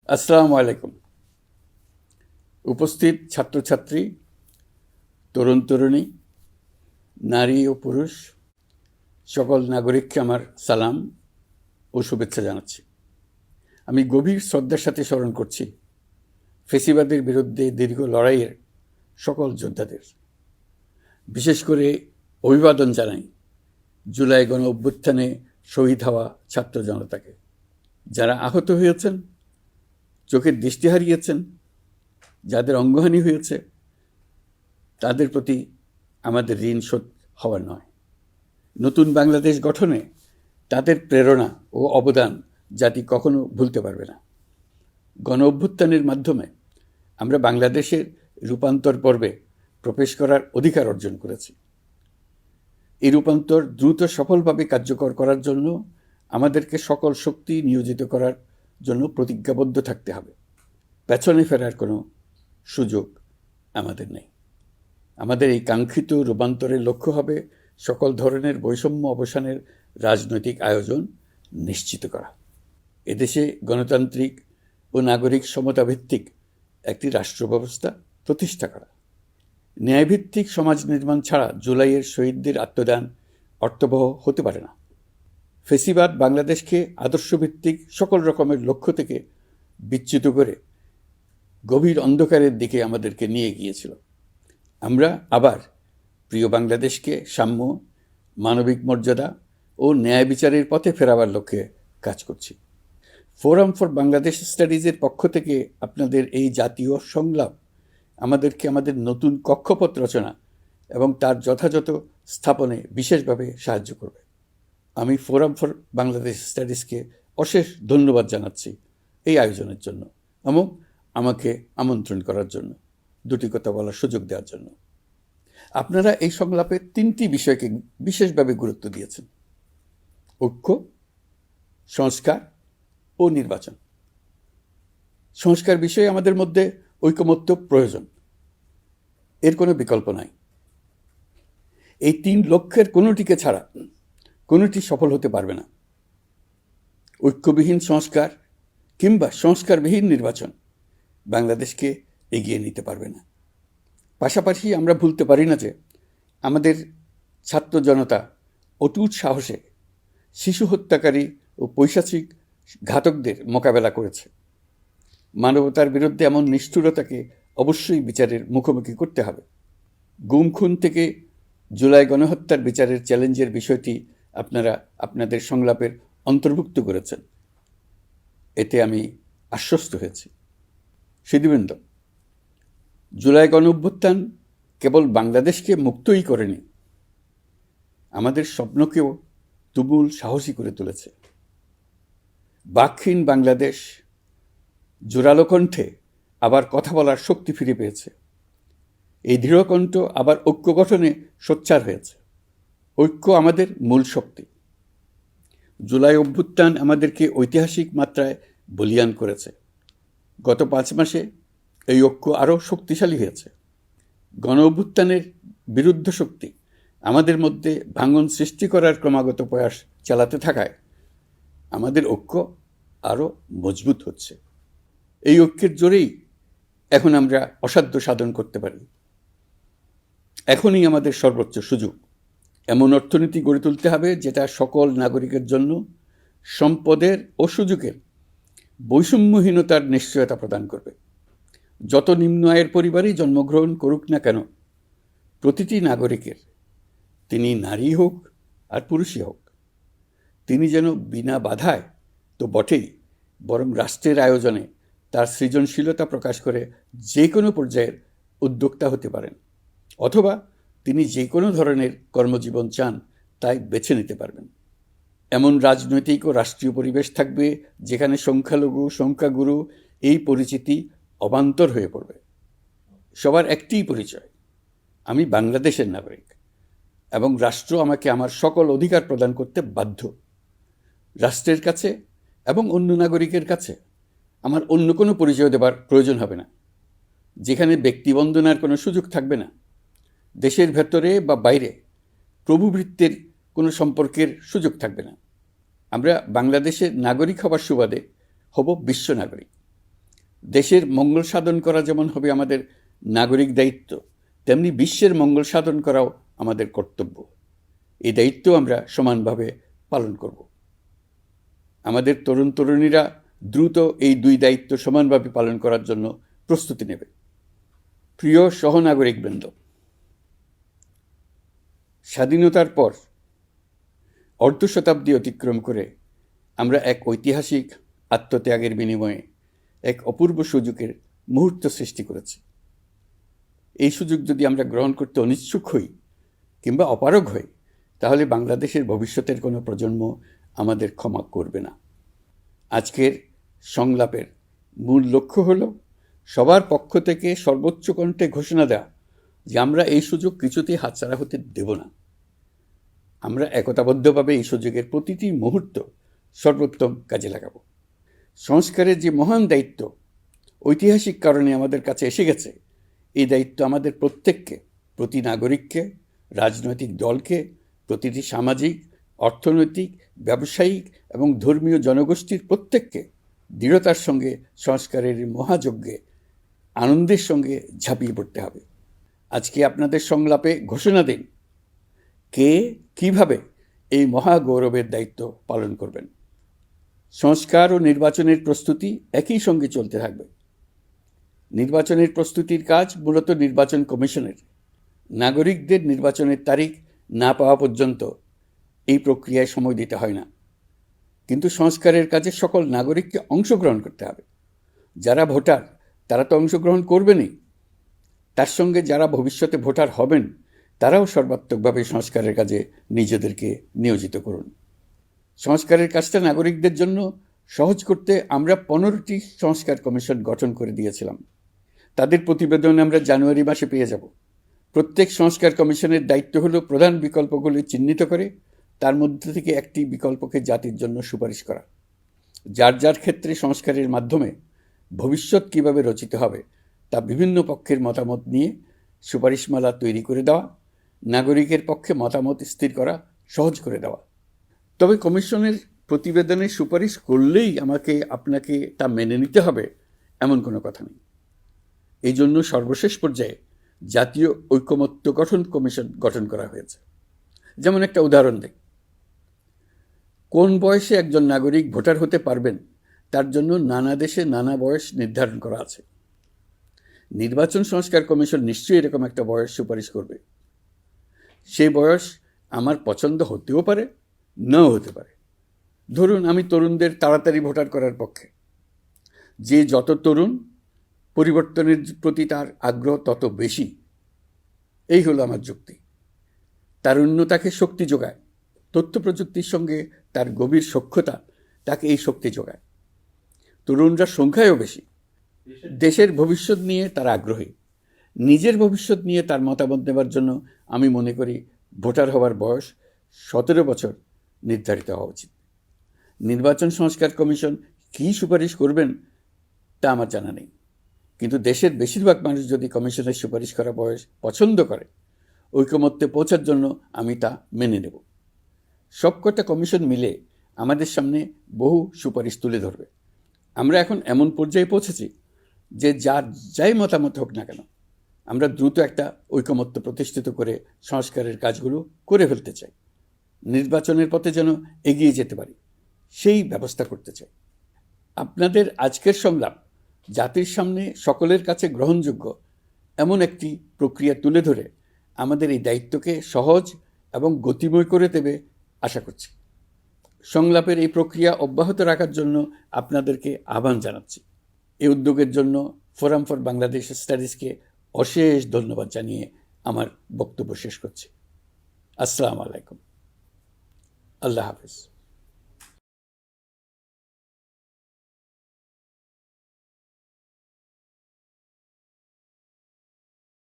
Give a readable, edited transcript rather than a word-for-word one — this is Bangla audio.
আসসালামু আলাইকুম। উপস্থিত ছাত্রছাত্রী, তরুণ তরুণী, নারী ও পুরুষ সকল নাগরিককে আমার সালাম ও শুভেচ্ছা জানাচ্ছি। আমি গভীর শ্রদ্ধার সাথে স্মরণ করছি ফেসিবাদের বিরুদ্ধে দীর্ঘ লড়াইয়ের সকল যোদ্ধাদের। বিশেষ করে অভিবাদন জানাই জুলাই গণ অভ্যুত্থানে শহীদ হওয়া ছাত্র জনতাকে, যারা আহত হয়েছেন, চোখের দৃষ্টি হারিয়েছেন, যাদের অঙ্গহানি হয়েছে, তাদের প্রতি আমাদের ঋণ শোধ হওয়ার নয়। নতুন বাংলাদেশ গঠনে তাদের প্রেরণা ও অবদান জাতি কখনো ভুলতে পারবে না। গণ অভ্যুত্থানের মাধ্যমে আমরা বাংলাদেশের রূপান্তর পর্বে প্রবেশ করার অধিকার অর্জন করেছি। এই রূপান্তর দ্রুত সফলভাবে কার্যকর করার জন্য আমাদেরকে সকল শক্তি নিয়োজিত করার জন্য প্রতিজ্ঞাবদ্ধ থাকতে হবে। পেছনে ফেরার কোনো সুযোগ আমাদের নেই। আমাদের এই কাঙ্ক্ষিত রূপান্তরের লক্ষ্য হবে সকল ধরনের বৈষম্য অবসানের রাজনৈতিক আয়োজন নিশ্চিত করা, এদেশে গণতান্ত্রিক ও নাগরিক সমতাভিত্তিক একটি রাষ্ট্র ব্যবস্থা প্রতিষ্ঠা করা। ন্যায়ভিত্তিক সমাজ নির্মাণ ছাড়া জুলাইয়ের শহীদদের আত্মদান অর্থবহ হতে পারে না। ফেসিবাদ বাংলাদেশকে আদর্শভিত্তিক সকল রকমের লক্ষ্য থেকে বিচ্যুত করে গভীর অন্ধকারের দিকে আমাদেরকে নিয়ে গিয়েছিল। আমরা আবার প্রিয় বাংলাদেশকে সাম্য, মানবিক মর্যাদা ও ন্যায় বিচারের পথে ফেরাবার লক্ষ্যে কাজ করছি। ফোরাম ফর বাংলাদেশ স্টাডিজের পক্ষ থেকে আপনাদের এই জাতীয় সংলাপ আমাদেরকে আমাদের নতুন কক্ষপথ রচনা এবং তার যথাযথ স্থাপনে বিশেষভাবে সাহায্য করবে। আমি ফোরাম ফর বাংলাদেশ স্টাডিজকে অশেষ ধন্যবাদ জানাচ্ছি এই আয়োজনের জন্য এবং আমাকে আমন্ত্রণ করার জন্য, দুটি কথা বলার সুযোগ দেওয়ার জন্য। আপনারা এই সংলাপে 3টি বিষয়কে বিশেষভাবে গুরুত্ব দিয়েছেন: ঐক্য, সংস্কার ও নির্বাচন। সংস্কার বিষয়ে আমাদের মধ্যে ঐকমত্য প্রয়োজন, এর কোনো বিকল্প নাই। এই 3 লক্ষ্যের কোনোটিকে ছাড়া কোনোটি সফল হতে পারবে না। ঐক্যবিহীন সংস্কার কিংবা সংস্কারবিহীন নির্বাচন বাংলাদেশকে এগিয়ে নিতে পারবে না। পাশাপাশি আমরা ভুলতে পারি না যে আমাদের ছাত্র জনতা অটুট সাহসে শিশু হত্যাকারী ও পৈশাচিক ঘাতকদের মোকাবেলা করেছে। মানবতার বিরুদ্ধে এমন নিষ্ঠুরতাকে অবশ্যই বিচারের মুখোমুখি করতে হবে। গুম খুন থেকে জুলাই গণহত্যার বিচারের চ্যালেঞ্জের বিষয়টি আপনারা আপনাদের সংলাপের অন্তর্ভুক্ত করেছেন, এতে আমি আশ্বস্ত হয়েছি। সুধীবৃন্দ, জুলাই গণ অভ্যুত্থান কেবল বাংলাদেশকে মুক্তই করেনি, আমাদের স্বপ্নকেও তুমুল সাহসী করে তুলেছে। বাকহীন বাংলাদেশ জোরালো কণ্ঠে আবার কথা বলার শক্তি ফিরে পেয়েছে। এই দৃঢ়কণ্ঠ আবার ঐক্য গঠনে সোচ্চার হয়েছে। ঐক্য আমাদের মূল শক্তি। জুলাই অভ্যুত্থান আমাদেরকে ঐতিহাসিক মাত্রায় বলীয়ান করেছে। গত 5 মাসে এই ঐক্য আরও শক্তিশালী হয়েছে। গণ অভ্যুত্থানের বিরুদ্ধ শক্তি আমাদের মধ্যে ভাঙন সৃষ্টি করার ক্রমাগত প্রয়াস চালাতে থাকায় আমাদের ঐক্য আরও মজবুত হচ্ছে। এই ঐক্যের জোরেই এখন আমরা অসাধ্য সাধন করতে পারি। এখনই আমাদের সর্বোচ্চ সুযোগ। এমন অর্থনীতি গড়ে তুলতে হবে যেটা সকল নাগরিকের জন্য সম্পদের ও সুযোগের বৈষম্যহীনতার নিশ্চয়তা প্রদান করবে। যত নিম্ন আয়ের পরিবারেই জন্মগ্রহণ করুক না কেন, প্রতিটি নাগরিকের, তিনি নারী হোক আর পুরুষই হোক, তিনি যেন বিনা বাধায় তো বটেই, বরং রাষ্ট্রের আয়োজনে তার সৃজনশীলতা প্রকাশ করে যে কোনো পর্যায়ের উদ্যোক্তা হতে পারেন, অথবা তিনি যে কোনো ধরনের কর্মজীবন চান তাই বেছে নিতে পারবেন। এমন রাজনৈতিক ও রাষ্ট্রীয় পরিবেশ থাকবে যেখানে সংখ্যালঘু সংখ্যাগুরু এই পরিচিতি অবান্তর হয়ে পড়বে। সবার একটিই পরিচয়: আমি বাংলাদেশের নাগরিক এবং রাষ্ট্র আমাকে আমার সকল অধিকার প্রদান করতে বাধ্য। রাষ্ট্রের কাছে এবং অন্য নাগরিকের কাছে আমার অন্য কোনো পরিচয় দেবার প্রয়োজন হবে না, যেখানে ব্যক্তিবন্দনার কোনো সুযোগ থাকবে না। দেশের ভেতরে বা বাইরে প্রভুভৃত্যের কোনো সম্পর্কের সুযোগ থাকবে না। আমরা বাংলাদেশের নাগরিক হবার সুবাদে হব বিশ্ব নাগরিক। দেশের মঙ্গল সাধন করা যেমন হবে আমাদের নাগরিক দায়িত্ব, তেমনি বিশ্বের মঙ্গল সাধন করাও আমাদের কর্তব্য। এই দায়িত্ব আমরা সমানভাবে পালন করব। আমাদের তরুণ তরুণীরা দ্রুত এই দুই দায়িত্ব সমানভাবে পালন করার জন্য প্রস্তুতি নেবে। প্রিয় সহনাগরিকবৃন্দ, স্বাধীনতার পর অর্ধ শতাব্দী অতিক্রম করে আমরা এক ঐতিহাসিক আত্মত্যাগের বিনিময়ে এক অপূর্ব সুযোগের মুহূর্ত সৃষ্টি করেছি। এই সুযোগ যদি আমরা গ্রহণ করতে অনিচ্ছুক হই কিংবা অপারগ হই, তাহলে বাংলাদেশের ভবিষ্যতের কোনো প্রজন্ম আমাদের ক্ষমা করবে না। আজকের সংলাপের মূল লক্ষ্য হল সবার পক্ষ থেকে সর্বোচ্চ কণ্ঠে ঘোষণা দেওয়া যে আমরা এই সুযোগ কিছুতেই হাতছাড়া হতে দেব না। আমরা একতাবদ্ধভাবে এই সুযোগের প্রতিটি মুহূর্ত সর্বোত্তম কাজে লাগাব। সংস্কারের যে মহান দায়িত্ব ঐতিহাসিক কারণে আমাদের কাছে এসে গেছে, এই দায়িত্ব আমাদের প্রত্যেককে, প্রতি নাগরিককে, রাজনৈতিক দলকে, প্রতিটি সামাজিক, অর্থনৈতিক, ব্যবসায়িক এবং ধর্মীয় জনগোষ্ঠীর প্রত্যেককে দৃঢ়তার সঙ্গে সংস্কারের মহাযজ্ঞে আনন্দের সঙ্গে ঝাঁপিয়ে পড়তে হবে। আজকে আপনাদের সংলাপে ঘোষণা দিন কে কিভাবে এই মহাগৌরবের দায়িত্ব পালন করবেন। সংস্কার ও নির্বাচনের প্রস্তুতি একই সঙ্গে চলতে থাকবে। নির্বাচনের প্রস্তুতির কাজ মূলত নির্বাচন কমিশনের। নাগরিকদের নির্বাচনের তারিখ না পাওয়া পর্যন্ত এই প্রক্রিয়ায় সময় দিতে হয় না। কিন্তু সংস্কারের কাজে সকল নাগরিককে অংশগ্রহণ করতে হবে। যারা ভোটার তারা তো অংশগ্রহণ করবেনই, তার সঙ্গে যারা ভবিষ্যতে ভোটার হবেন তারাও সর্বাত্মকভাবে সংস্কারের কাজে নিজেদেরকে নিয়োজিত করুন। সংস্কারের কাজটা নাগরিকদের জন্য সহজ করতে আমরা 15টি সংস্কার কমিশন গঠন করে দিয়েছিলাম। তাদের প্রতিবেদন আমরা জানুয়ারি মাসে পেয়ে যাব। প্রত্যেক সংস্কার কমিশনের দায়িত্ব হলো প্রধান বিকল্পগুলি চিহ্নিত করে তার মধ্যে থেকে একটি বিকল্পকে জাতির জন্য সুপারিশ করা। যার যার ক্ষেত্রে সংস্কারের মাধ্যমে ভবিষ্যৎ কিভাবে রচিত হবে তা বিভিন্ন পক্ষের মতামত নিয়ে সুপারিশমালা তৈরি করে দেওয়া, নাগরিকের পক্ষে মতামত স্থির করা সহজ করে দেওয়া। তবে কমিশনের প্রতিবেদনের সুপারিশ করলেই আপনাকে তা মেনে নিতে হবে এমন কোনো কথা নেই। এই জন্য সর্বশেষ পর্যায়ে জাতীয় ঐকমত্য গঠন কমিশন গঠন করা হয়েছে। যেমন একটা উদাহরণ দেই, কোন বয়সে একজন নাগরিক ভোটার হতে পারবেন তার জন্য নানা দেশে নানা বয়স নির্ধারণ করা আছে। নির্বাচন সংস্কার কমিশন নিশ্চয়ই এরকম একটা বয়স সুপারিশ করবে। সেই বয়স আমার পছন্দ হতেও পারে, নাও হতে পারে। ধরুন আমি তরুণদের তাড়াতাড়ি ভোটার করার পক্ষে। যে যত তরুণ, পরিবর্তনের প্রতি তার আগ্রহ তত বেশি। এই হলো আমার যুক্তি। তারুণ্য তাকে শক্তি যোগায়। তথ্য প্রযুক্তির সঙ্গে তার গভীর সখ্যতা তাকে এই শক্তি যোগায়। তরুণরা সংখ্যায়ও বেশি। দেশের ভবিষ্যৎ নিয়ে তার আগ্রহী। নিজের ভবিষ্যৎ নিয়ে তার মতামত নেবার জন্য আমি মনে করি ভোটার হওয়ার বয়স 17 বছর নির্ধারিত হওয়া উচিত। নির্বাচন সংস্কার কমিশন কী সুপারিশ করবেন তা আমার জানা নেই, কিন্তু দেশের বেশিরভাগ মানুষ যদি কমিশনের সুপারিশ করা বয়স পছন্দ করে, ঐকমত্যে পৌঁছার জন্য আমি তা মেনে নেব। সবকটা কমিশন মিলে আমাদের সামনে বহু সুপারিশ তুলে ধরবে। আমরা এখন এমন পর্যায়ে পৌঁছেছি যে যাই মতামত হোক না কেন, আমরা দ্রুত একটা ঐকমত্য প্রতিষ্ঠিত করে সংস্কারের কাজগুলো করে ফেলতে চাই। নির্বাচনের পথে যেন এগিয়ে যেতে পারি, সেই ব্যবস্থা করতে চাই। আপনাদের আজকের সংলাপ জাতির সামনে সকলের কাছে গ্রহণযোগ্য এমন একটি প্রক্রিয়া তুলে ধরে আমাদের এই দায়িত্বকে সহজ এবং গতিময় করে দেবে আশা করছি। সংলাপের এই প্রক্রিয়া অব্যাহত রাখার জন্য আপনাদেরকে আহ্বান জানাচ্ছি। এই উদ্যোগের জন্য ফোরাম ফর বাংলাদেশ স্টাডিজকে অশেষ ধন্যবাদ জানিয়ে আমার বক্তব্য শেষ করছি। আসসালামু আলাইকুম। আল্লাহ হাফেজ।